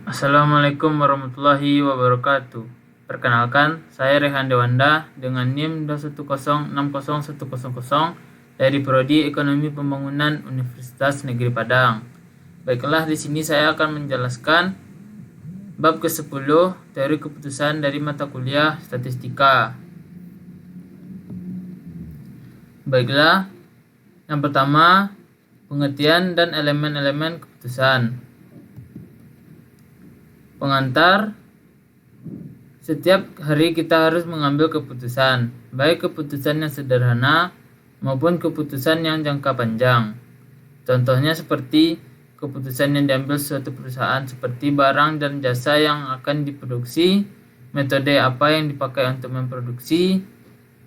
Assalamualaikum warahmatullahi wabarakatuh. Perkenalkan, saya Rehan Dewanda dengan NIM 210601000 dari Prodi Ekonomi Pembangunan Universitas Negeri Padang. Baiklah, di sini saya akan menjelaskan bab ke-10 teori keputusan dari mata kuliah statistika. Baiklah, yang pertama, pengertian dan elemen-elemen keputusan. Pengantar, setiap hari kita harus mengambil keputusan, baik keputusan yang sederhana maupun keputusan yang jangka panjang. Contohnya seperti keputusan yang diambil suatu perusahaan seperti barang dan jasa yang akan diproduksi, metode apa yang dipakai untuk memproduksi,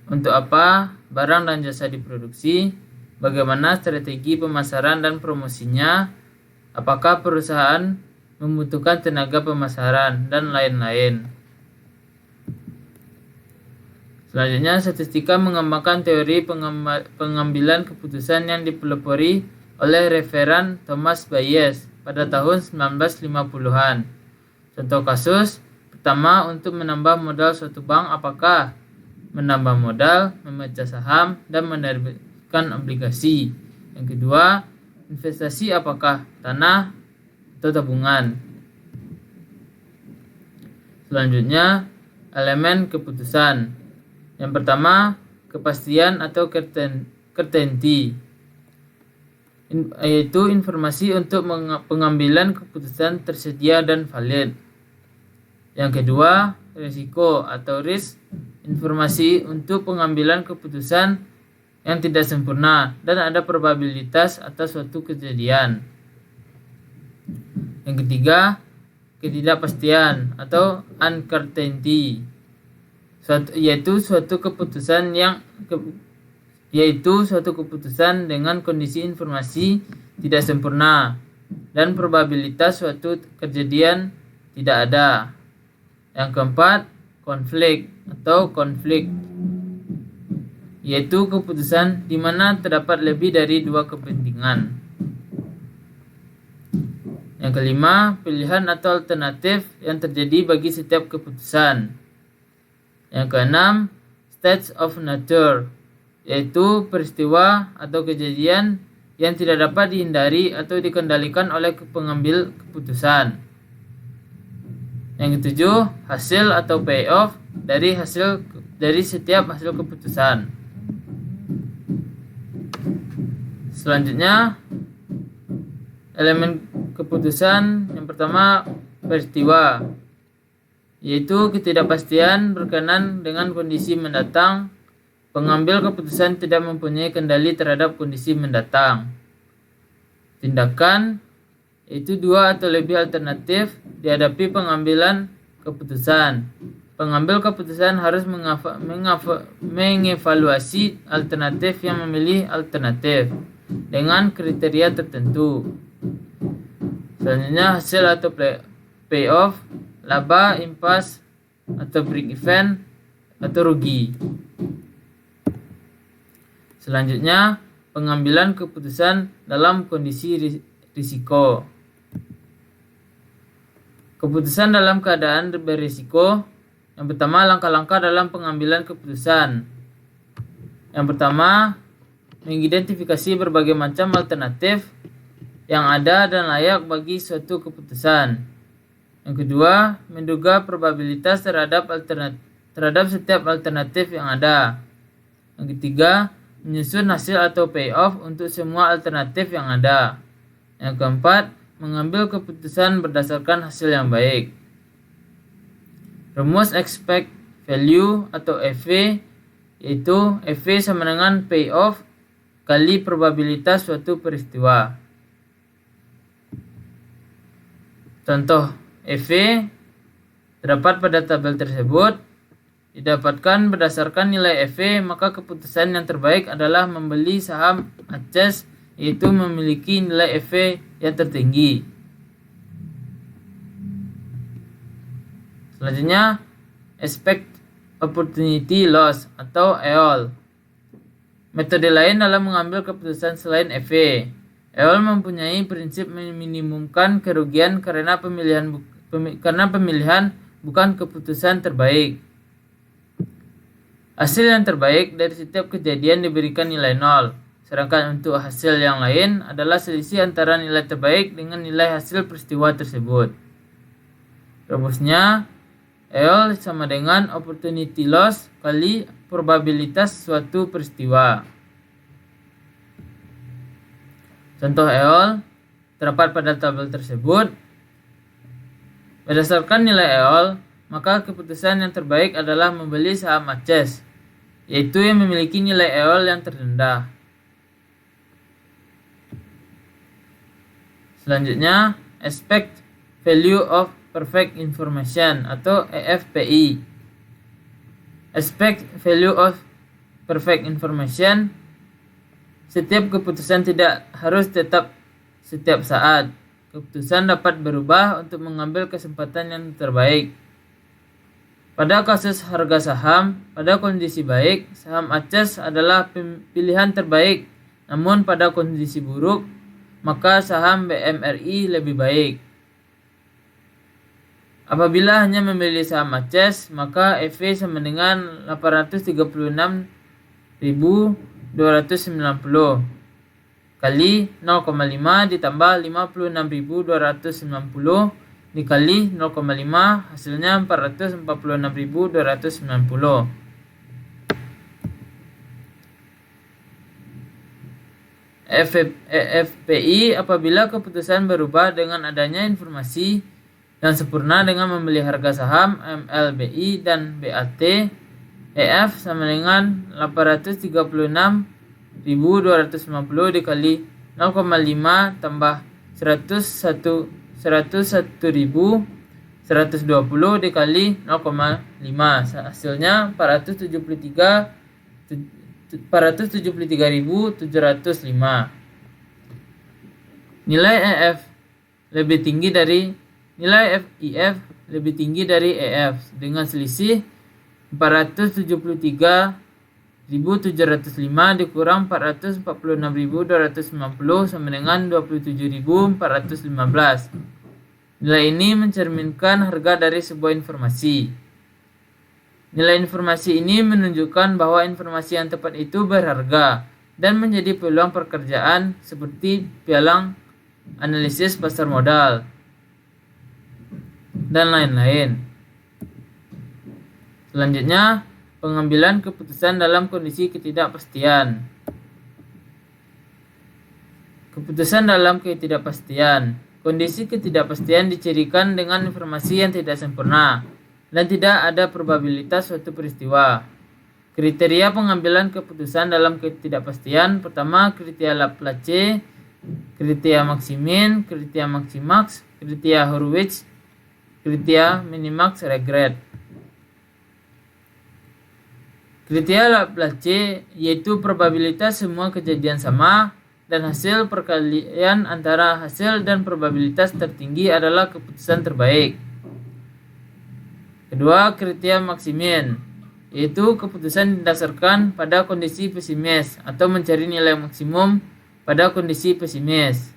untuk apa barang dan jasa diproduksi, bagaimana strategi pemasaran dan promosinya, apakah perusahaan membutuhkan tenaga pemasaran, dan lain-lain. Selanjutnya, statistika mengembangkan teori pengambilan keputusan yang dipelopori oleh referan Thomas Bayes pada tahun 1950-an. Contoh kasus, pertama, untuk menambah modal suatu bank, apakah menambah modal, memecah saham, dan menerbitkan obligasi. Yang kedua, investasi apakah tanah atau tabungan. Selanjutnya, elemen keputusan. Yang pertama, kepastian atau certainty, yaitu informasi untuk pengambilan keputusan tersedia dan valid. Yang kedua, risiko atau risk, informasi untuk pengambilan keputusan yang tidak sempurna dan ada probabilitas atas suatu kejadian. Yang ketiga, ketidakpastian atau uncertainty, yaitu suatu keputusan dengan kondisi informasi tidak sempurna dan probabilitas suatu kejadian tidak ada. Yang keempat, konflik, yaitu keputusan di mana terdapat lebih dari dua kepentingan. Yang kelima, pilihan atau alternatif yang terjadi bagi setiap keputusan. Yang keenam, states of nature, yaitu peristiwa atau kejadian yang tidak dapat dihindari atau dikendalikan oleh pengambil keputusan. Yang ketujuh, hasil atau payoff dari setiap hasil keputusan. Selanjutnya, elemen keputusan yang pertama, peristiwa, yaitu ketidakpastian berkenaan dengan kondisi mendatang. Pengambil keputusan tidak mempunyai kendali terhadap kondisi mendatang. Tindakan, yaitu dua atau lebih alternatif dihadapi pengambilan keputusan. Pengambil keputusan harus mengevaluasi alternatif yang memilih alternatif dengan kriteria tertentu. Selanjutnya, hasil atau payoff, laba, impas, atau break even, atau rugi. Selanjutnya, pengambilan keputusan dalam kondisi risiko. Keputusan dalam keadaan berisiko. Yang pertama, langkah-langkah dalam pengambilan keputusan. Yang pertama, mengidentifikasi berbagai macam alternatif yang ada dan layak bagi suatu keputusan. Yang kedua, menduga probabilitas terhadap setiap alternatif yang ada. Yang ketiga, menyusun hasil atau payoff untuk semua alternatif yang ada. Yang keempat, mengambil keputusan berdasarkan hasil yang baik. Rumus expect value atau EV, yaitu EV sama dengan payoff kali probabilitas suatu peristiwa. Contoh EV terdapat pada tabel tersebut. Didapatkan berdasarkan nilai EV, maka keputusan yang terbaik adalah membeli saham ACES, yaitu memiliki nilai EV yang tertinggi. Selanjutnya, expect opportunity loss atau EOL. Metode lain dalam mengambil keputusan selain EV. EOL mempunyai prinsip meminimumkan kerugian karena pemilihan karena pemilihan bukan keputusan terbaik. Hasil yang terbaik dari setiap kejadian diberikan nilai 0, sedangkan untuk hasil yang lain adalah selisih antara nilai terbaik dengan nilai hasil peristiwa tersebut. Rumusnya, EOL sama dengan opportunity loss kali probabilitas suatu peristiwa. Contoh EOL terdapat pada tabel tersebut. Berdasarkan nilai EOL, maka keputusan yang terbaik adalah membeli saham Aces, yaitu yang memiliki nilai EOL yang terendah. Selanjutnya, Expect Value of Perfect Information atau EFPI. Expect Value of Perfect Information, setiap keputusan tidak harus tetap setiap saat. Keputusan dapat berubah untuk mengambil kesempatan yang terbaik. Pada kasus harga saham, pada kondisi baik, saham Aces adalah pilihan terbaik. Namun pada kondisi buruk, maka saham BMRI lebih baik. Apabila hanya memilih saham Aces, maka EV sama dengan 836.290 kali 0,5 ditambah 56.290 dikali 0,5, hasilnya 446.290. EFPI apabila keputusan berubah dengan adanya informasi yang sempurna dengan membeli harga saham MLBI dan BAT. EF sama dengan 836.290 dikali 0,5 tambah 101.120 dikali 0,5, hasilnya 473.705. Nilai EF lebih tinggi dari nilai FIF lebih tinggi dari EF dengan selisih 473.705 dikurang 446.290 sama dengan 27.415. Nilai ini mencerminkan harga dari sebuah informasi. Nilai informasi ini menunjukkan bahwa informasi yang tepat itu berharga dan menjadi peluang pekerjaan seperti pialang analisis pasar modal dan lain-lain. Selanjutnya, pengambilan keputusan dalam kondisi ketidakpastian. Keputusan dalam ketidakpastian. Kondisi ketidakpastian dicirikan dengan informasi yang tidak sempurna dan tidak ada probabilitas suatu peristiwa. Kriteria pengambilan keputusan dalam ketidakpastian: pertama, kriteria Laplace, kriteria Maximin, kriteria Maximax, kriteria Hurwitz, kriteria Minimax Regret. Kriteria Laplace yaitu probabilitas semua kejadian sama dan hasil perkalian antara hasil dan probabilitas tertinggi adalah keputusan terbaik. Kedua, kriteria Maximin yaitu keputusan didasarkan pada kondisi pesimis atau mencari nilai maksimum pada kondisi pesimis.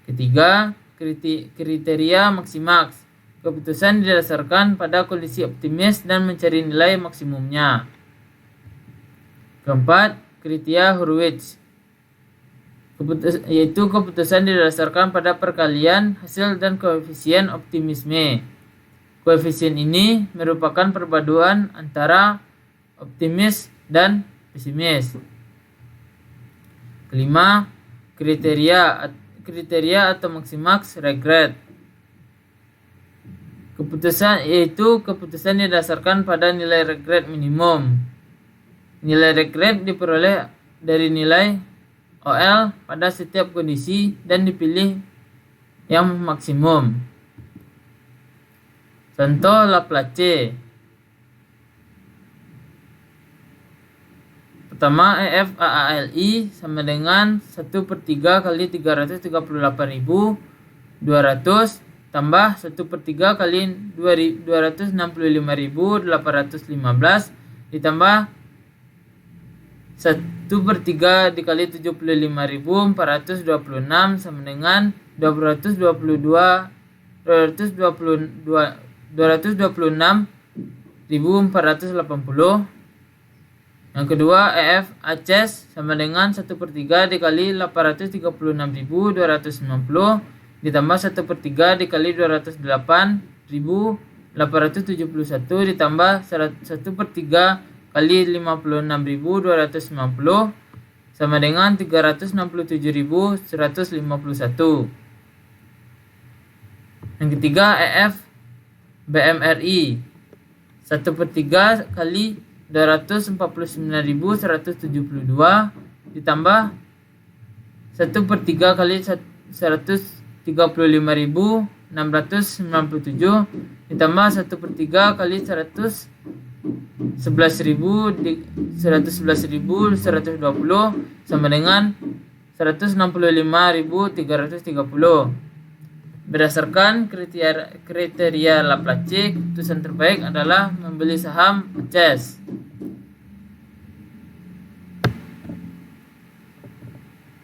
Ketiga, kriteria Maximax, keputusan didasarkan pada kondisi optimis dan mencari nilai maksimumnya. Keempat, kriteria Hurwitz, yaitu keputusan didasarkan pada perkalian hasil dan koefisien optimisme. Koefisien ini merupakan perpaduan antara optimis dan pesimis. Kelima, kriteria atau Maximax Regret. Keputusan yaitu keputusan didasarkan pada nilai regret minimum. Nilai regret diperoleh dari nilai OL pada setiap kondisi dan dipilih yang maksimum. Contoh Laplace. Pertama, EF AALI sama dengan 1/3 kali 338.200 tambah 1/3 kali 265.815 ditambah 1/3 dikali 75.426 sama dengan 222 226.480. Yang kedua, EF Aces sama dengan 1/3 dikali 836.290 ditambah 1/3 dikali 208.871 ditambah 1/3 kali 56.290 sama dengan 367.151. Yang ketiga, EF BMRI 1/3 kali 249.172 ditambah 1/3 kali 135.697 ditambah 1/3 kali 111.120 sama dengan 165.330. Berdasarkan kriteria Laplace, keputusan terbaik adalah membeli saham Aces.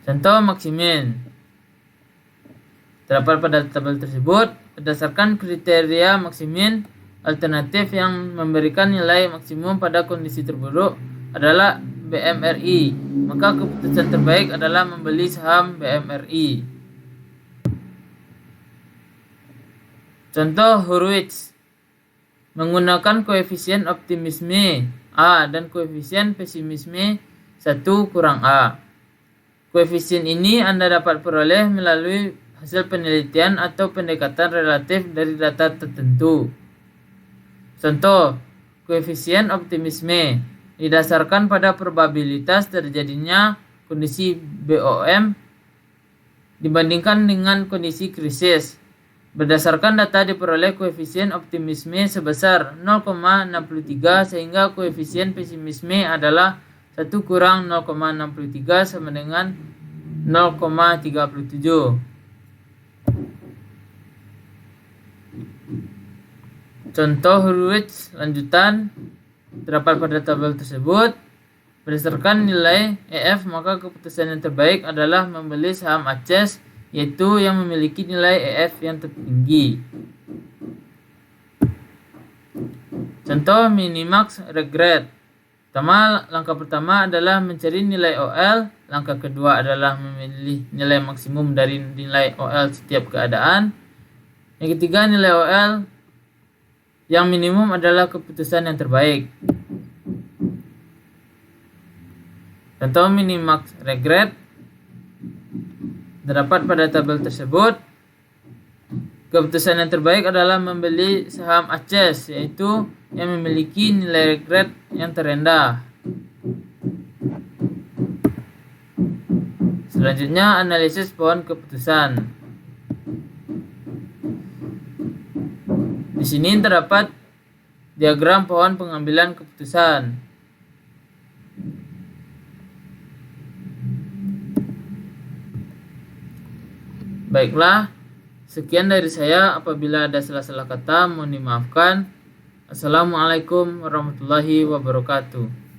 Contoh Maximin. Terdapat pada tabel tersebut, berdasarkan kriteria Maximin, alternatif yang memberikan nilai maksimum pada kondisi terburuk adalah BMRI. Maka keputusan terbaik adalah membeli saham BMRI. Contoh Hurwitz. Menggunakan koefisien optimisme A dan koefisien pesimisme 1 kurang A. Koefisien ini Anda dapat peroleh melalui hasil penelitian atau pendekatan relatif dari data tertentu. Contoh, koefisien optimisme didasarkan pada probabilitas terjadinya kondisi BOM dibandingkan dengan kondisi krisis. Berdasarkan data diperoleh koefisien optimisme sebesar 0,63 sehingga koefisien pesimisme adalah 1 kurang 0,63 sama dengan 0,37. Contoh Hurwitz lanjutan terdapat pada tabel tersebut. Berdasarkan nilai EF, maka keputusan yang terbaik adalah membeli saham Aces, yaitu yang memiliki nilai EF yang tertinggi. Contoh Minimax Regret. Langkah pertama adalah mencari nilai OL, langkah kedua adalah memilih nilai maksimum dari nilai OL setiap keadaan. Yang ketiga, nilai OL yang minimum adalah keputusan yang terbaik. Contoh Minimax Regret terdapat pada tabel tersebut. Keputusan yang terbaik adalah membeli saham Aces, yaitu yang memiliki nilai regret yang terendah. Selanjutnya, analisis pohon keputusan. Di sini terdapat diagram pohon pengambilan keputusan. Baiklah, sekian dari saya. Apabila ada salah-salah kata, mohon dimaafkan. Assalamualaikum warahmatullahi wabarakatuh.